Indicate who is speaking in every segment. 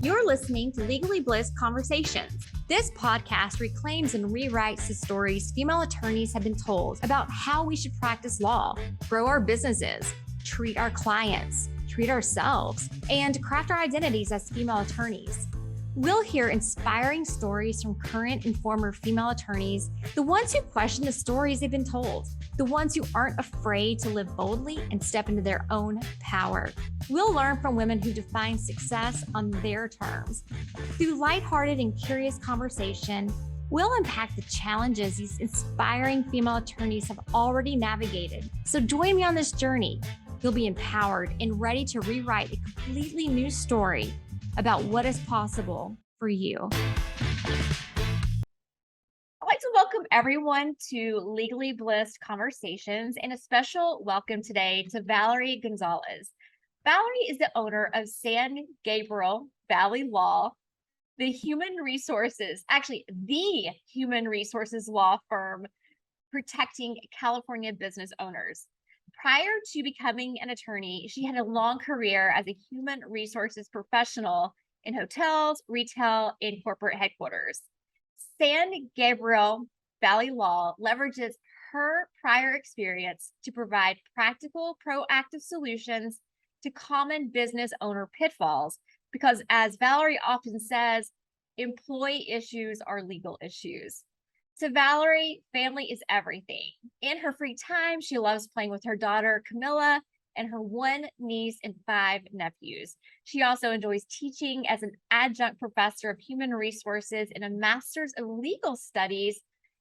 Speaker 1: You're listening to Legally Blissed Conversations. This podcast reclaims and rewrites the stories female attorneys have been told about how we should practice law, grow our businesses, treat our clients, treat ourselves, and craft our identities as female attorneys. We'll hear inspiring stories from current and former female attorneys, the ones who question the stories they've been told, the ones who aren't afraid to live boldly and step into their own power. We'll learn from women who define success on their terms. Through lighthearted and curious conversation, we'll unpack the challenges these inspiring female attorneys have already navigated. So join me on this journey. You'll be empowered and ready to rewrite a completely new story about what is possible for you. I'd like to welcome everyone to Legally Blissed Conversations and a special welcome today to Valerie Gonzalez. Valerie is the owner of San Gabriel Valley Law, the human resources law firm protecting California business owners. Prior to becoming an attorney, she had a long career as a human resources professional in hotels, retail, and corporate headquarters. San Gabriel Valley Law leverages her prior experience to provide practical, proactive solutions to common business owner pitfalls, because as Valerie often says, employee issues are legal issues. To Valerie, family is everything. In her free time, she loves playing with her daughter, Camilla, and her 1 niece and 5 nephews. She also enjoys teaching as an adjunct professor of human resources in a Master's of Legal Studies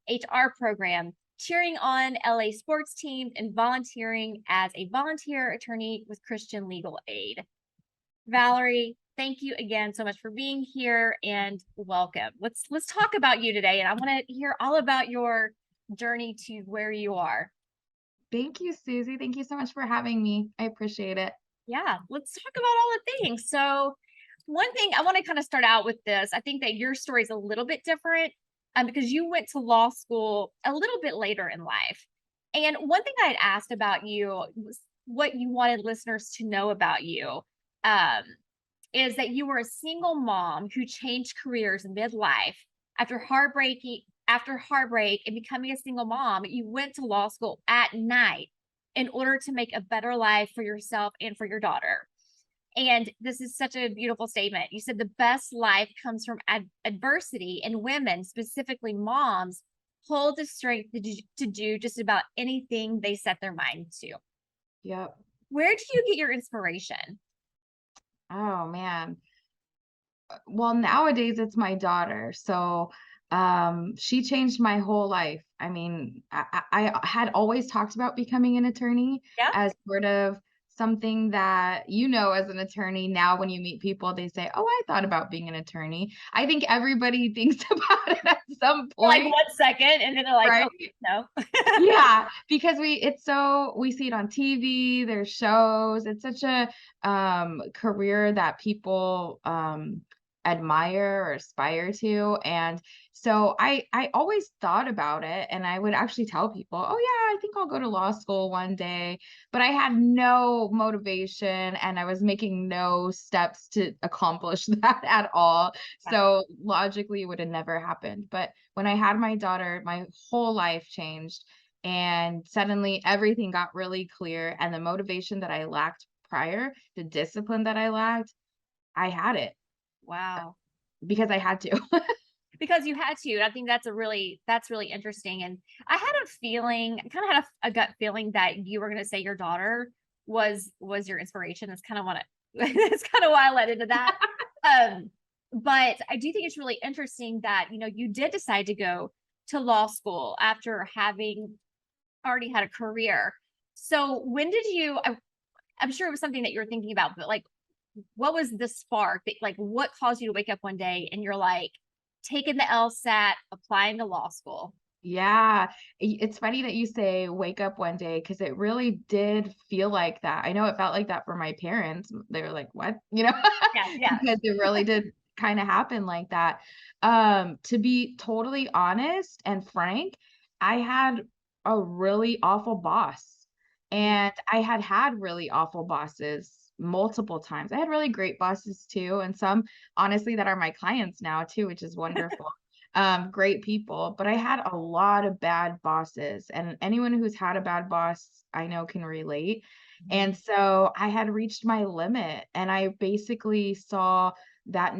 Speaker 1: HR program, cheering on LA sports teams and volunteering as a volunteer attorney with Christian Legal Aid. Valerie, thank you again so much for being here and welcome. Let's talk about you today, and I want to hear all about your journey to where you are.
Speaker 2: Thank you, Susie. Thank you so much for having me. I appreciate it.
Speaker 1: Yeah, let's talk about all the things. So one thing I want to kind of start out with this, I think that your story is a little bit different because you went to law school a little bit later in life. And one thing I had asked about you was what you wanted listeners to know about you. Is that you were a single mom who changed careers midlife after heartbreak and becoming a single mom. You went to law school at night in order to make a better life for yourself and for your daughter. And this is such a beautiful statement. You said the best life comes from adversity, and women, specifically moms, hold the strength to do just about anything they set their mind to.
Speaker 2: Yep.
Speaker 1: Where do you get your inspiration?
Speaker 2: Oh, man. Well, nowadays it's my daughter. So she changed my whole life. I mean, I had always talked about becoming an attorney as sort of something that, as an attorney, now when you meet people, they say, oh, I thought about being an attorney. I think everybody thinks about it at some point.
Speaker 1: Like 1 second, and then they're like, right? Oh, no.
Speaker 2: Yeah, because we see it on TV, there's shows. It's such a career that people admire or aspire to. And so I always thought about it, and I would actually tell people, oh yeah, I think I'll go to law school one day, but I had no motivation and I was making no steps to accomplish that at all. So logically it would have never happened. But when I had my daughter, my whole life changed, and suddenly everything got really clear, and the motivation that I lacked prior, the discipline that I lacked, I had it.
Speaker 1: Wow.
Speaker 2: Because I had to.
Speaker 1: Because you had to. I think that's really interesting. And I had a feeling, I kind of had a gut feeling that you were going to say your daughter was your inspiration. That's kind of why I led into that. But I do think it's really interesting that, you did decide to go to law school after having already had a career. So when did I'm sure it was something that you were thinking about, but like, what was the spark that, like, what caused you to wake up one day and you're like taking the LSAT, applying to law school?
Speaker 2: Yeah, it's funny that you say wake up one day, because it really did feel like that. I know it felt like that for my parents. They were like, what?
Speaker 1: Yeah.
Speaker 2: Because it really did kind of happen like that. To be totally honest and frank, I had a really awful boss, and I had really awful bosses multiple times. I had really great bosses too, and some honestly that are my clients now too, which is wonderful. Great people, but I had a lot of bad bosses, and anyone who's had a bad boss, I know can relate.
Speaker 1: Mhm.
Speaker 2: And so I had reached my limit, and I basically saw that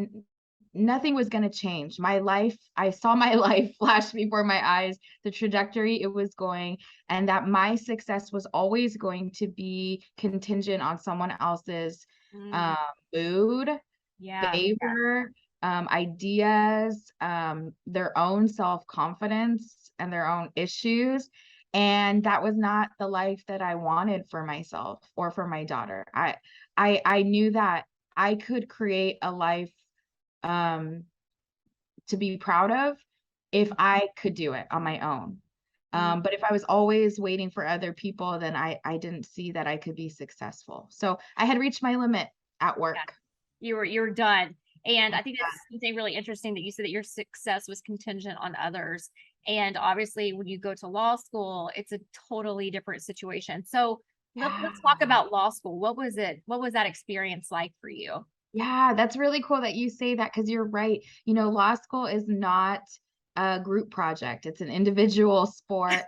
Speaker 2: nothing was going to change. My life, I saw my life flash before my eyes, the trajectory it was going, and that my success was always going to be contingent on someone else's
Speaker 1: Mm,
Speaker 2: um, mood,
Speaker 1: yeah, yeah,
Speaker 2: favor, ideas, their own self-confidence and their own issues. And that was not the life that I wanted for myself or for my daughter. I knew that I could create a life um, to be proud of if I could do it on my own.
Speaker 1: mm,
Speaker 2: But if I was always waiting for other people, then I didn't see that I could be successful. So I had reached my limit at
Speaker 1: yeah.
Speaker 2: work.
Speaker 1: You were done. And I think that's something really interesting that you said that your success was contingent on others. And obviously, when you go to law school, it's a totally different situation. So
Speaker 2: Yeah.
Speaker 1: let's talk about law school. What was it? What was that experience like for you?
Speaker 2: Yeah, that's really cool that you say that because you're right. You know, law school is not a group project. It's an individual sport,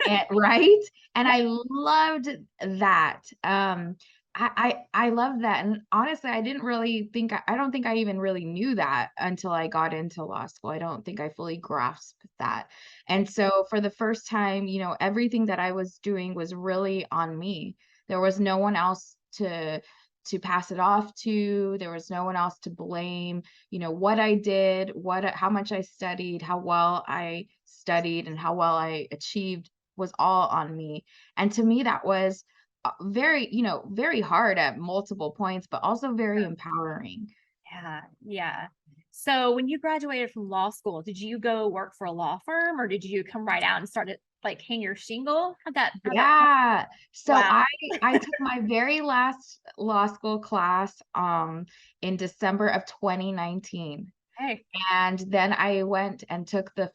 Speaker 2: and right? And I loved that. I love that. And honestly, I didn't really think I don't think I even really knew that until I got into law school. I don't think I fully grasped that. And so for the first time, you know, everything that I was doing was really on me. There was no one else to pass it off to. There was no one else to blame. You know, what I did, how much I studied, how well I studied, and how well I achieved was all on me. And to me, that was very, you know, very hard at multiple points, but also very empowering.
Speaker 1: Yeah, yeah. So when you graduated from law school, did you go work for a law firm or did you come right out and start it like hang your shingle? How'd that
Speaker 2: Yeah. So
Speaker 1: wow.
Speaker 2: I took my very last law school class in December of 2019.
Speaker 1: Hey,
Speaker 2: And then I went and took the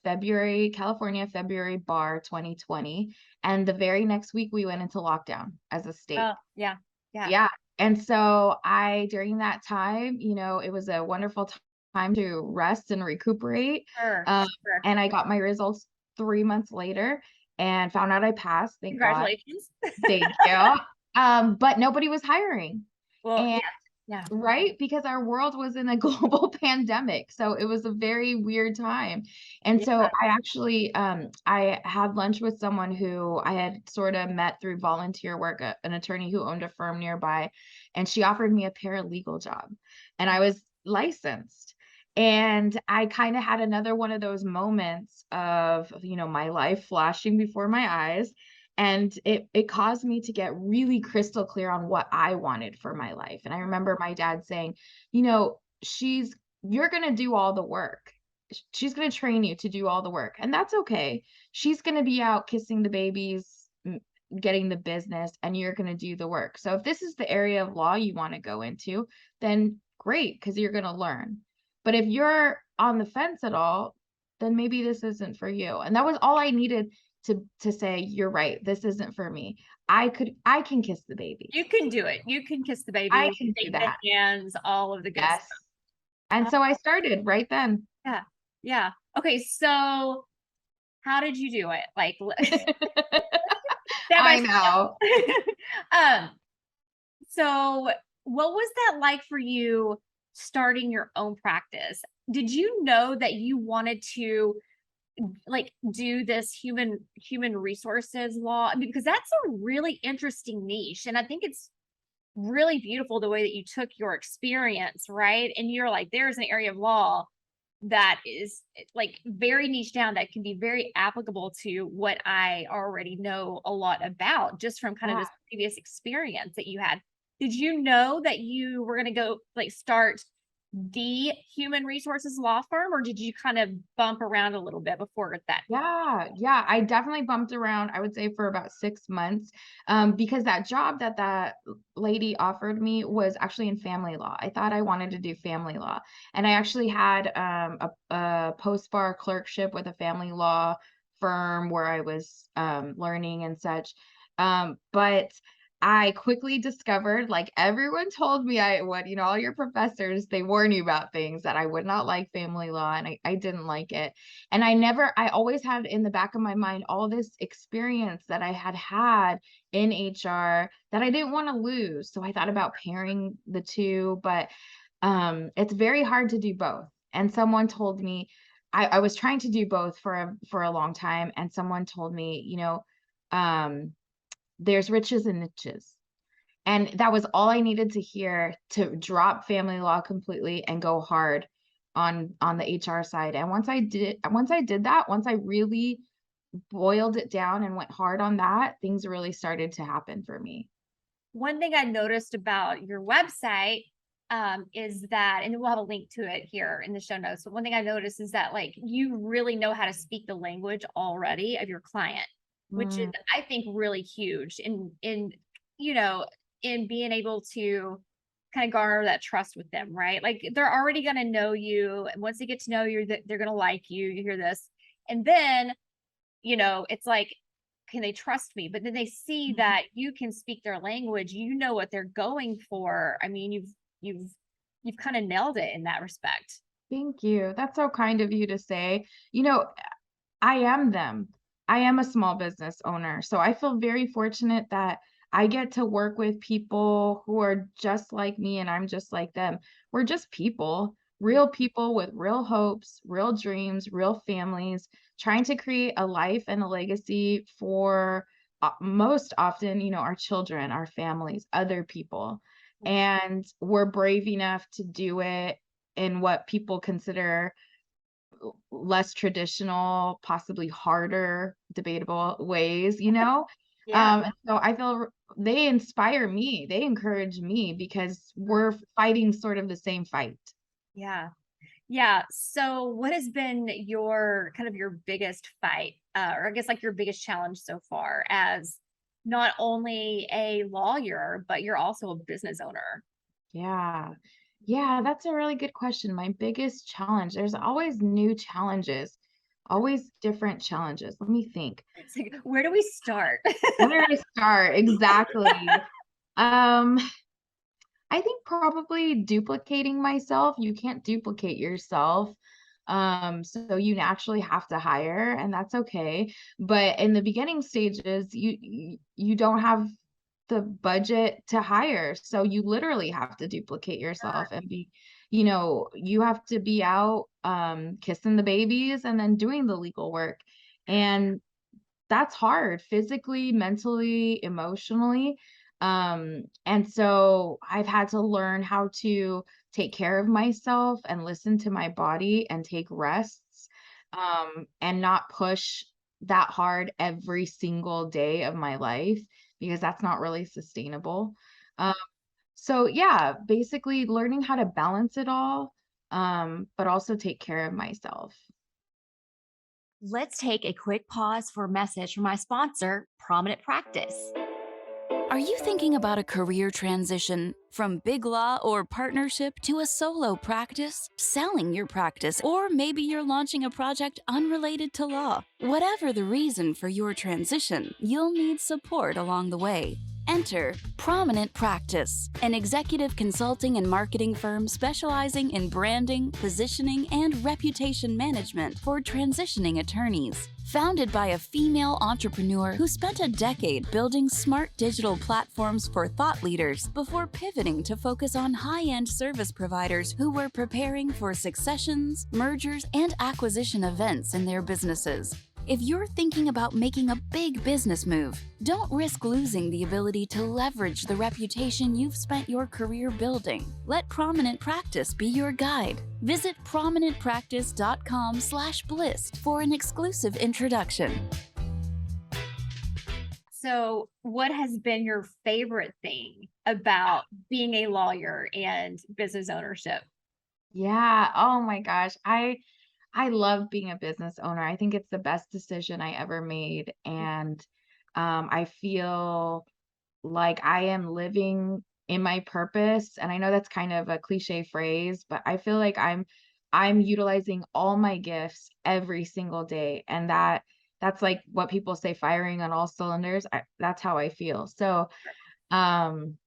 Speaker 2: California February bar 2020. And the very next week we went into lockdown as a state.
Speaker 1: yeah, yeah,
Speaker 2: Yeah. And so during that time, you know, it was a wonderful time to rest and recuperate.
Speaker 1: sure,
Speaker 2: Um,
Speaker 1: sure.
Speaker 2: and I got my results 3 months later and found out I passed, thank God.
Speaker 1: Congratulations.
Speaker 2: Thank you. But nobody was hiring.
Speaker 1: Well,
Speaker 2: And
Speaker 1: yeah, yeah,
Speaker 2: right, because our world was in a global pandemic, so it was a very weird time. And
Speaker 1: yeah.
Speaker 2: so I actually, I had lunch with someone who I had sort of met through volunteer work, an attorney who owned a firm nearby, and she offered me a paralegal job, and I was licensed. And I kind of had another one of those moments of, you know, my life flashing before my eyes, and it caused me to get really crystal clear on what I wanted for my life. And I remember my dad saying, you know, you're going to do all the work. She's going to train you to do all the work, and that's okay. She's going to be out kissing the babies, getting the business, and you're going to do the work. So if this is the area of law you want to go into, then great, because you're going to learn. But if you're on the fence at all, then maybe this isn't for you. And that was all I needed to say, "You're right, this isn't for me." I can kiss the babies.
Speaker 1: You can do it. You can kiss the
Speaker 2: I
Speaker 1: baby,
Speaker 2: can do
Speaker 1: shake the
Speaker 2: that.
Speaker 1: hands, all of the good
Speaker 2: Yes.
Speaker 1: stuff.
Speaker 2: And
Speaker 1: Oh,
Speaker 2: so I started right then.
Speaker 1: yeah, yeah. Okay, so how did you do it? Like step by
Speaker 2: I know.
Speaker 1: step. um, So, what was that like for you starting your own practice? Did you know that you wanted to like do this human resources law? I mean, because that's a really interesting niche, and I think it's really beautiful the way that you took your experience, right? And you're like, there's an area of law that is like very niche down that can be very applicable to what I already know a lot about just from kind of
Speaker 2: Yeah.
Speaker 1: this previous experience that you had. Did you know that you were going to go like start the human resources law firm or did you kind of bump around a little bit before that?
Speaker 2: Yeah, yeah, I definitely bumped around, I would say for about 6 months, because that job that lady offered me was actually in family law. I thought I wanted to do family law, and I actually had, a post-bar clerkship with a family law firm where I was, learning and such, but I quickly discovered, like everyone told me I would, all your professors, they warn you about things that I would not like family law, and I didn't like it. And I always had in the back of my mind all this experience that I had had in HR that I didn't want to lose. So I thought about pairing the two, but it's very hard to do both. And someone told me, I was trying to do both for a long time, and someone told me, um, there's riches and niches. And that was all I needed to hear to drop family law completely and go hard on the HR side. And once I really boiled it down and went hard on that, things really started to happen for me.
Speaker 1: One thing I noticed about your website is that, and we'll have a link to it here in the show notes. But one thing I noticed is that like you really know how to speak the language already of your client, which is
Speaker 2: Mm,
Speaker 1: I think really huge you know in being able to kind of garner that trust with them, right? Like they're already going to know you, and once they get to know you, they're going to like you. You hear this, and then it's like, can they trust me? But then they see
Speaker 2: mhm.
Speaker 1: that you can speak their language, you know what they're going for. I mean, you've you've kind of nailed it in that respect.
Speaker 2: Thank you. That's so kind of you to say. I am them. I am a small business owner. So I feel very fortunate that I get to work with people who are just like me and I'm just like them. We're just real people with real hopes, real dreams, real families, trying to create a life and a legacy for most often, our children, our families, other people. And we're brave enough to do it in what people consider less traditional, possibly harder, debatable ways, you know?
Speaker 1: Yeah.
Speaker 2: And so I feel they inspire me, they encourage me because we're fighting sort of the same fight.
Speaker 1: Yeah. Yeah. So what has been your kind of your biggest fight, or I guess like your biggest challenge so far as not only a lawyer, but you're also a business owner?
Speaker 2: Yeah. Yeah, that's a really good question. My biggest challenge, there's always new challenges, always different challenges. Let me think.
Speaker 1: It's like, where do we start?
Speaker 2: Where do I start? Exactly. Um, I think probably duplicating myself. You can't duplicate yourself. So you naturally have to hire, and that's okay. But in the beginning stages, you don't have the budget to hire. So you literally have to duplicate yourself and you have to be out kissing the babies and then doing the legal work. And that's hard physically, mentally, emotionally. And so I've had to learn how to take care of myself and listen to my body and take rests, and not push that hard every single day of my life because that's not really sustainable. Um, so yeah, basically learning how to balance it all, but also take care of myself.
Speaker 1: Let's take a quick pause for a message from my sponsor, Prominent Practice.
Speaker 3: Are you thinking about a career transition from big law or partnership to a solo practice, selling your practice, or maybe you're launching a project unrelated to law? Whatever the reason for your transition, you'll need support along the way. Enter Prominent Practice, an executive consulting and marketing firm specializing in branding, positioning, and reputation management for transitioning attorneys. Founded by a female entrepreneur who spent a decade building smart digital platforms for thought leaders before pivoting to focus on high-end service providers who were preparing for successions, mergers, and acquisition events in their businesses. If you're thinking about making a big business move, don't risk losing the ability to leverage the reputation you've spent your career building. Let Prominent Practice be your guide. Visit prominentpractice.com/blissed for an exclusive introduction.
Speaker 1: So, what has been your favorite thing about being a lawyer and business ownership?
Speaker 2: Yeah. Oh my gosh. I love being a business owner. I think it's the best decision I ever made. And I feel like I am living in my purpose. And I know that's kind of a cliche phrase, but I feel like I'm utilizing all my gifts every single day. And that's like what people say firing on all cylinders. That's how I feel. So Um,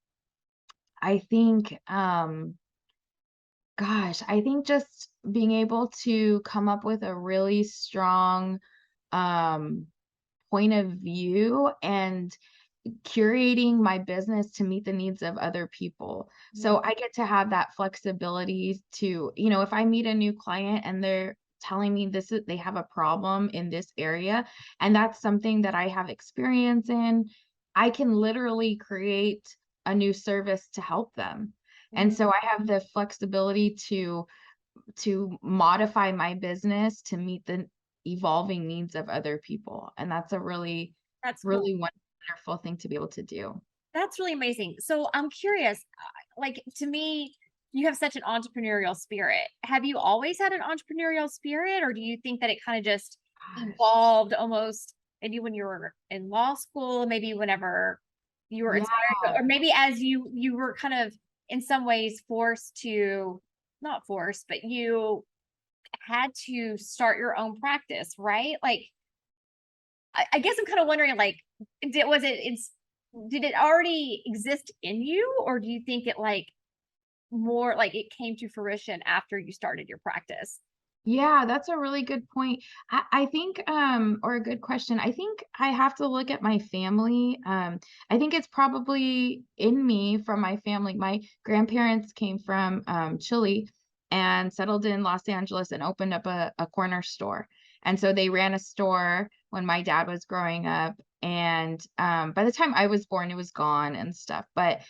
Speaker 2: I think, I think just being able to come up with a really strong, um, point of view and curating my business to meet the needs of other people. So I get to have that flexibility to, if I meet a new client and they're telling me they have a problem in this area, and that's something that I have experience in, I can literally create a new service to help them. And
Speaker 1: Mhm.
Speaker 2: so I have the flexibility to modify my business to meet the evolving needs of other people. And that's a really,
Speaker 1: That's cool.
Speaker 2: really wonderful thing to be able to do.
Speaker 1: That's really amazing. So I'm curious, like to me, you have such an entrepreneurial spirit. Have you always had an entrepreneurial spirit, or do you think that it kind of just
Speaker 2: Gosh.
Speaker 1: evolved almost maybe when you were in law school, maybe whenever you were
Speaker 2: Yeah.
Speaker 1: inspired, or maybe as you were kind of in some ways forced to, not forced, but you had to start your own practice, right? Like I guess I'm kind of wondering, like, did it already exist in you, or do you think it like more like it came to fruition after you started your practice?
Speaker 2: Yeah, that's a really good point. I think, or a good question. I think I have to look at my family. I think it's probably in me from my family. My grandparents came from Chile and settled in Los Angeles and opened up a corner store. And so they ran a store when my dad was growing up. And by the time I was born, it was gone and stuff. But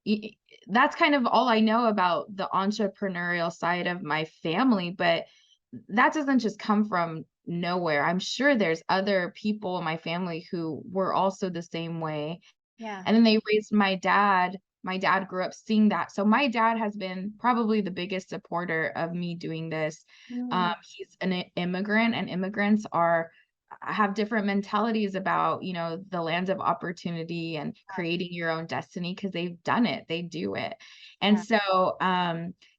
Speaker 2: y- that's kind of all I know about the entrepreneurial side of my family. But that doesn't just come from nowhere. I'm sure there's other people in my family who were also the same way.
Speaker 1: Yeah.
Speaker 2: And then they raised my dad. My dad grew up seeing that. So my dad has been probably the biggest supporter of me doing this.
Speaker 1: Mm,
Speaker 2: He's an immigrant, and immigrants have different mentalities about, the lands of opportunity and creating your own destiny because they've done it. They do it. And
Speaker 1: yeah.
Speaker 2: so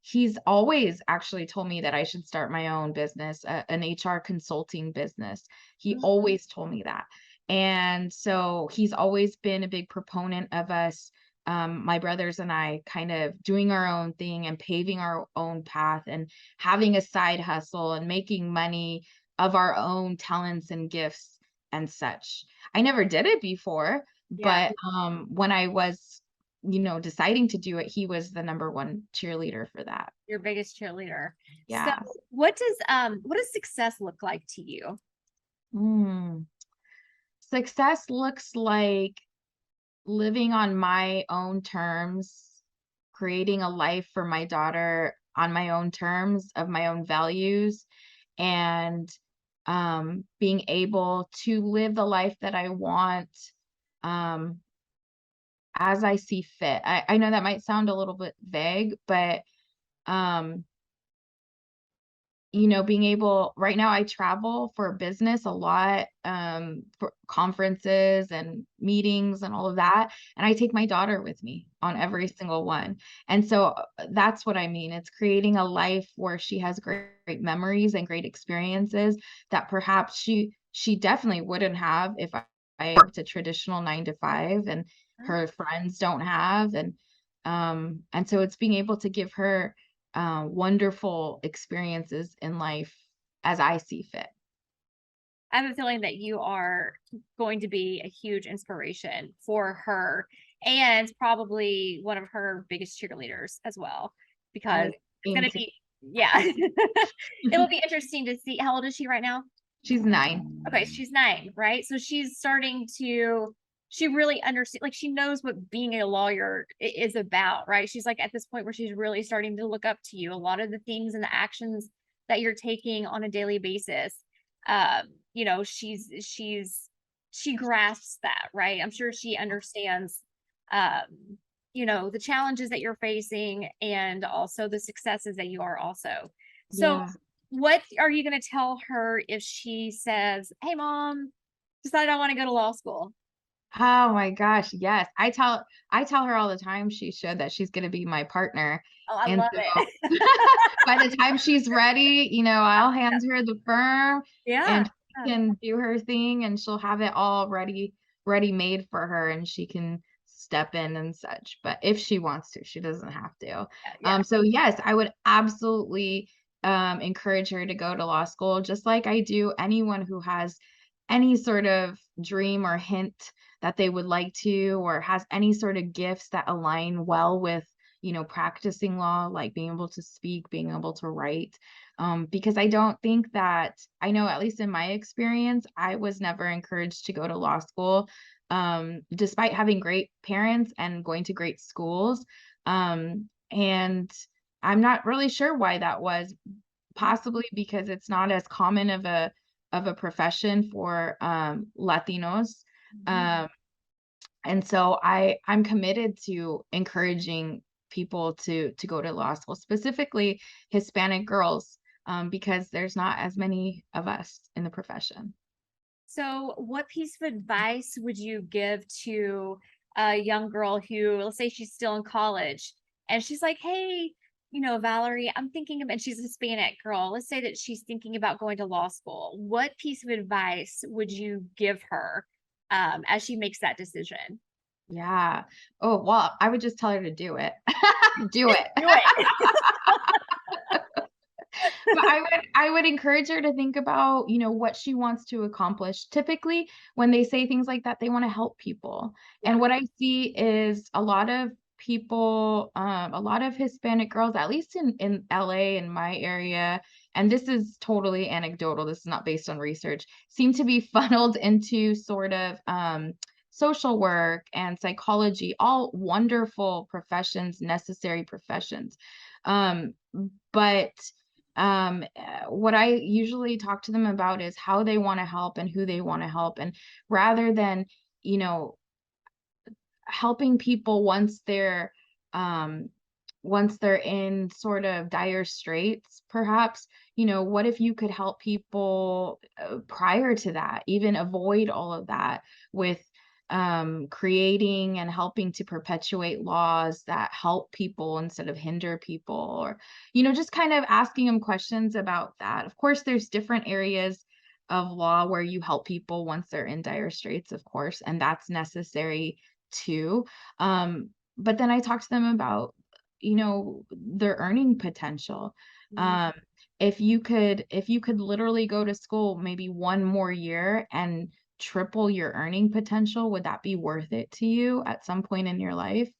Speaker 2: he's always actually told me that I should start my own business, an HR consulting business. He
Speaker 1: Mm,
Speaker 2: always told me that. And so he's always been a big proponent of us, my brothers and I, kind of doing our own thing and paving our own path and having a side hustle and making money of our own talents and gifts and such. I never did it before,
Speaker 1: yeah.
Speaker 2: but when I was, deciding to do it, he was the number one cheerleader for that.
Speaker 1: Your biggest cheerleader. So
Speaker 2: Yeah.
Speaker 1: what does success look like to you?
Speaker 2: Mm. Success looks like living on my own terms, creating a life for my daughter on my own terms of my own values, and being able to live the life that I want, um, as I see fit. I know that might sound a little bit vague, but um, being able right now I travel for business a lot, for conferences and meetings and all of that, and I take my daughter with me on every single one. And so that's what I mean. It's creating a life where she has great memories and great experiences that perhaps she definitely wouldn't have if I worked a traditional 9 to 5, and her friends don't have. And so it's being able to give her wonderful experiences in life as I see fit.
Speaker 1: I have a feeling that you are going to be a huge inspiration for her and probably one of her biggest cheerleaders as well, because
Speaker 2: I
Speaker 1: it's
Speaker 2: aim
Speaker 1: going to
Speaker 2: to.
Speaker 1: be, yeah, it'll be interesting to see. How old is she right now?
Speaker 2: She's 9.
Speaker 1: Okay, she's 9, right? So she's starting to, she really understands, like, she knows what being a lawyer is about, right? She's like at this point where she's really starting to look up to you. A lot of the things and the actions that you're taking on a daily basis, she grasps that, right? I'm sure she understands, um, the challenges that you're facing and also the successes that you are also. So
Speaker 2: Yeah.
Speaker 1: what are you gonna tell her if she says, "Hey, mom, decided I wanna go to law school?"
Speaker 2: Oh my gosh, yes. I tell her all the time she should, that she's gonna be my partner.
Speaker 1: Oh, I
Speaker 2: And
Speaker 1: love
Speaker 2: so
Speaker 1: it.
Speaker 2: by the time she's ready, I'll hand her the firm
Speaker 1: Yeah.
Speaker 2: and she can do her thing, and she'll have it all ready made for her, and she can step in and such, but if she wants to, she doesn't have to.
Speaker 1: Yeah.
Speaker 2: So yes, I would absolutely encourage her to go to law school, just like I do anyone who has any sort of dream or hint that they would like to, or has any sort of gifts that align well with, practicing law, like being able to speak, being able to write. Because I don't think that, I know, at least in my experience, I was never encouraged to go to law school, despite having great parents and going to great schools. And I'm not really sure why that was, possibly because it's not as common of a profession for Latinos.
Speaker 1: Mhm.
Speaker 2: And so I'm committed to encouraging people to go to law school, specifically Hispanic girls, because there's not as many of us in the profession.
Speaker 1: So, what piece of advice would you give to a young girl who, let's say she's still in college and she's like, hey, Valerie, I'm thinking about, and she's a Hispanic girl. Let's say that she's thinking about going to law school. What piece of advice would you give her as she makes that decision?
Speaker 2: Yeah. Oh, well, I would just tell her to do it. Do
Speaker 1: Just
Speaker 2: it.
Speaker 1: do it.
Speaker 2: But I would encourage her to think about, what she wants to accomplish. Typically, when they say things like that, they wanna help people.
Speaker 1: Yeah.
Speaker 2: And what I see is a lot of people, a lot of Hispanic girls, at least in LA, in my area, and this is totally anecdotal, this is not based on research, seem to be funneled into sort of, social work and psychology, all wonderful professions, necessary professions. Um, but what I usually talk to them about is how they want to help and who they want to help. And rather than, you know, helping people um, once they're in sort of dire straits, perhaps, what if you could help people prior to that, even avoid all of that with creating and helping to perpetuate laws that help people instead of hinder people, or, just kind of asking them questions about that. Of course, there's different areas of law where you help people once they're in dire straits, of course, and that's necessary too. But then I talk to them about, their earning potential.
Speaker 1: Mhm.
Speaker 2: Um, if you could literally go to school maybe one more year and triple your earning potential, would that be worth it to you at some point in your life?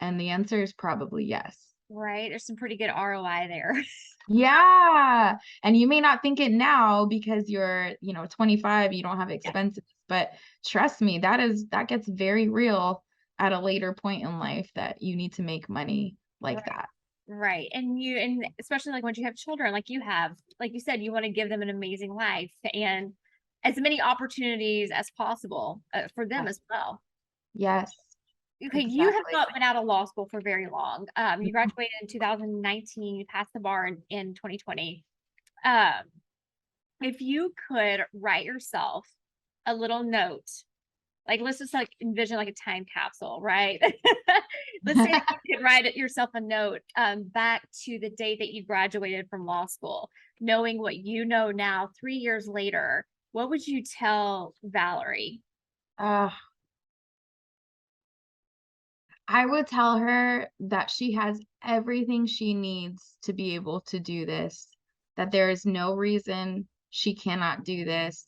Speaker 2: And the answer is probably yes.
Speaker 1: Right. There's some pretty good ROI there.
Speaker 2: Yeah. And you may not think it now because you're, 25, you don't have
Speaker 1: Yeah.
Speaker 2: expenses, but trust me, that gets very real at a later point in life that you need to make money like
Speaker 1: Right.
Speaker 2: that.
Speaker 1: Right. And especially like once you have children, like you have, like you said, you want to give them an amazing life and as many opportunities as possible for them
Speaker 2: Yes.
Speaker 1: as well.
Speaker 2: Yes,
Speaker 1: Okay, you have
Speaker 2: exactly.
Speaker 1: not been out of law school for very long. You
Speaker 2: Mhm.
Speaker 1: graduated in 2019, you passed the bar in 2020. Um, if you could write yourself a little note, like let's just like envision like a time capsule, right? Let's say that you could write it yourself a note back to the day that you graduated from law school, knowing what you know now, 3 years later. What would you tell Valerie?
Speaker 2: Uh, I would tell her that she has everything she needs to be able to do this, that there is no reason she cannot do this,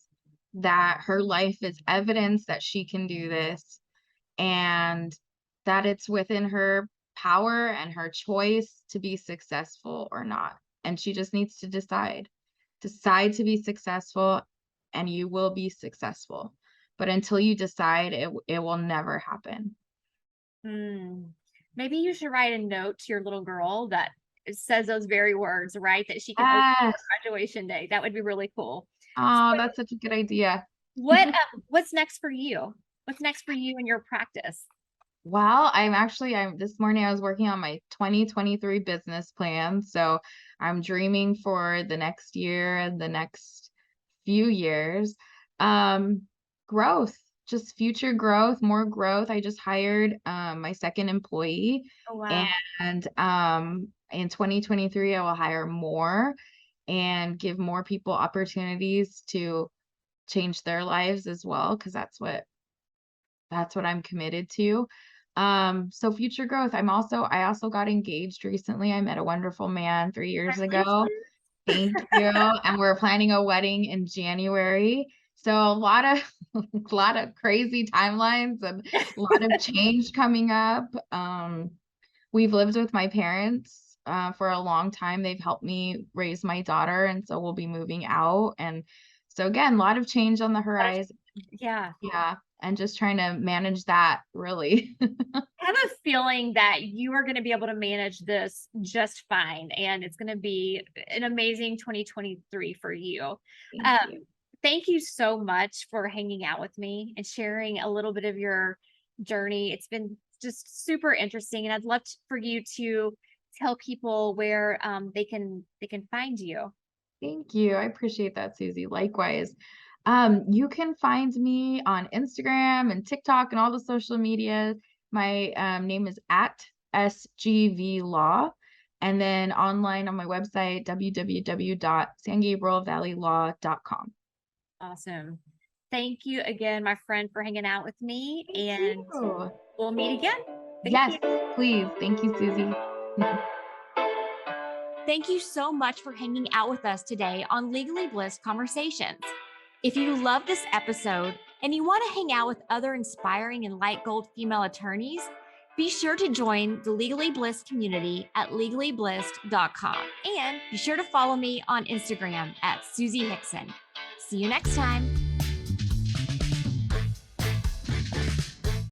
Speaker 2: that her life is evidence that she can do this, and that it's within her power and her choice to be successful or not. And she just needs to decide. Decide to be successful, and you will be successful. But until you decide, it will never happen.
Speaker 1: Hmm. Maybe you should write a note to your little girl that says those very words, right? That she can open for
Speaker 2: Yes.
Speaker 1: graduation day. That would be really cool.
Speaker 2: Oh,
Speaker 1: So
Speaker 2: that's such a good idea.
Speaker 1: what's next for you? What's next for you in your practice?
Speaker 2: Well, I'm this morning I was working on my 2023 business plan. So I'm dreaming for the next year and the next few years. Um, growth, just future growth, more growth. I just hired my second employee,
Speaker 1: Oh wow.
Speaker 2: and in 2023 I will hire more and give more people opportunities to change their lives as well, because that's what I'm committed to. So future growth. I also got engaged recently. I met a wonderful man 3 years ago.
Speaker 1: Congratulations.
Speaker 2: Thank you. And we're planning a wedding in January. So a lot of a lot of crazy timelines and a lot of change coming up. We've lived with my parents for a long time. They've helped me raise my daughter, and so we'll be moving out. And so again, a lot of change on the horizon.
Speaker 1: Yeah.
Speaker 2: Yeah, and just trying to manage that really.
Speaker 1: I have a feeling that you are going to be able to manage this just fine, and it's going to be an amazing 2023 for you.
Speaker 2: Thank you.
Speaker 1: Thank you so much for hanging out with me and sharing a little bit of your journey. It's been just super interesting, and I'd love for you to tell people where they can find you.
Speaker 2: Thank you. I appreciate that, Susie. Likewise. You can find me on Instagram and TikTok and all the social media. My name is at SGV Law. And then online on my website, www.sangabrielvalleylaw.com.
Speaker 1: Awesome. Thank you again, my friend, for hanging out with me,
Speaker 2: Thank
Speaker 1: and
Speaker 2: you.
Speaker 1: we'll meet again. Thank
Speaker 2: Yes,
Speaker 1: you.
Speaker 2: please. Thank you, Susie.
Speaker 1: Thank you so much for hanging out with us today on Legally Blissed Conversations. If you love this episode and you want to hang out with other inspiring and light gold female attorneys, be sure to join the Legally Blissed community at legallyblissed.com. And be sure to follow me on Instagram at Susie Nixon. See you next time.